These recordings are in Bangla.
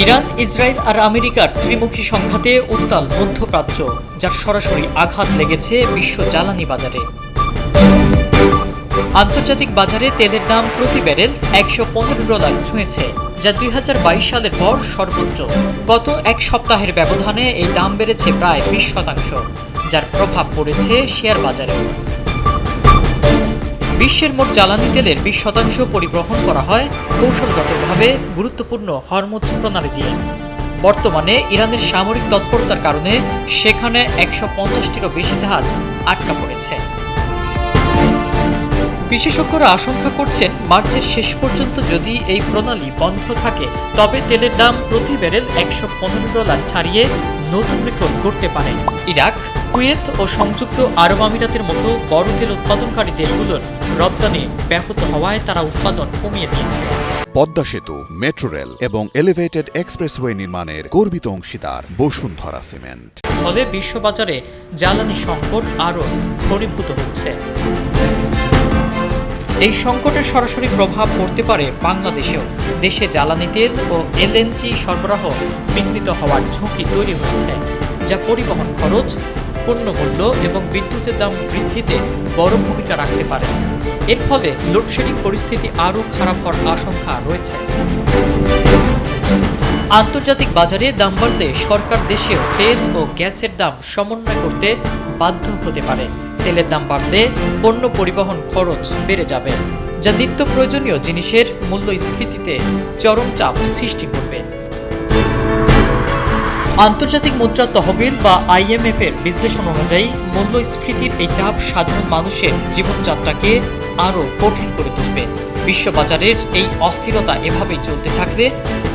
ইরান, ইসরায়েল আর আমেরিকার ত্রিমুখী সংঘাতে উত্তাল মধ্যপ্রাচ্য, যার সরাসরি আঘাত লেগেছে বিশ্ব জ্বালানি বাজারে। আন্তর্জাতিক বাজারে তেলের দাম প্রতি ব্যারেল $115 ছুঁয়েছে, যা 2022 সালের পর সর্বোচ্চ। গত এক সপ্তাহের ব্যবধানে এই দাম বেড়েছে প্রায় 20%, যার প্রভাব পড়েছে শেয়ার বাজারে। বিশ্বের মোট জ্বালানি তেলের 20% পরিবহন করা হয় কৌশলগতভাবে গুরুত্বপূর্ণ হরমুজ প্রণালী দিয়ে। বর্তমানে ইরানের সামরিক তৎপরতার কারণে সেখানে 150টিরও বেশি জাহাজ আটকা পড়েছে। বিশেষজ্ঞরা আশঙ্কা করছেন, মার্চের শেষ পর্যন্ত যদি এই প্রণালী বন্ধ থাকে, তবে তেলের দাম প্রতি ব্যারেল $115 ছাড়িয়ে নতুন রেকর্ড করতে পারে। ইরাক, কুয়েত ও সংযুক্ত আরব আমিরাতের মতো বড় তেল উৎপাদনকারী দেশগুলোর রপ্তানি ব্যাহত হওয়ায় তারা উৎপাদন কমিয়ে দিয়েছে। পদ্মা সেতু, মেট্রো রেল এবং এলিভেটেড এক্সপ্রেসওয়ে নির্মাণের গর্বিত অংশীদার বসুন্ধরা সিমেন্ট। ফলে বিশ্ববাজারে জ্বালানি সংকট আরও ঘনীভূত হচ্ছে। এই সংকটের সরাসরি প্রভাব পড়তে পারে বাংলাদেশেও। দেশে জ্বালানি তেল ও এলএনজি সরবরাহ বিঘ্নিত হওয়ার ঝুঁকি তৈরি হয়েছে, যা পরিবহন খরচ, পণ্যমূল্য এবং বিদ্যুতের দাম বৃদ্ধিতে বড় ভূমিকা রাখতে পারে। এর ফলে লোডশেডিং পরিস্থিতি আরও খারাপ হওয়ার আশঙ্কা রয়েছে। আন্তর্জাতিক বাজারে দাম বাড়লে সরকার দেশেও তেল ও গ্যাসের দাম সমন্বয় করতে বাধ্য হতে পারে। তেলের দাম বাড়লে পণ্য পরিবহন খরচ বেড়ে যাবে, যা নিত্য প্রয়োজনীয় জিনিসের মূল্যস্ফীতিতে চরম চাপ সৃষ্টি করবে। আন্তর্জাতিক মুদ্রা তহবিল বা IMF এর বিশ্লেষণ অনুযায়ী মূল্যস্ফীতির এই চাপ সাধারণ মানুষের জীবনযাত্রাকে আরও কঠিন করে তুলবে। বিশ্ববাজারের এই অস্থিরতা এভাবেই চলতে থাকলে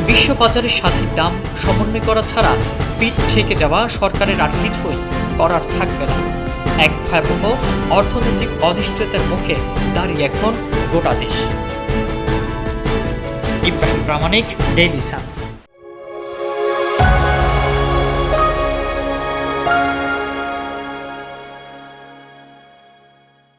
বিশ্ববাজারের সাথে দাম সমন্বয় করা ছাড়া পিঠ ঠেকে যাওয়া সরকারের আর কিছুই করার থাকবে না। এক ভয়াবহ অর্থনৈতিক অনিশ্চয়তার মুখে দাঁড়িয়ে এখন গোটা দেশ। ইব্রাহিম প্রামাণিক, ডেইলি সান।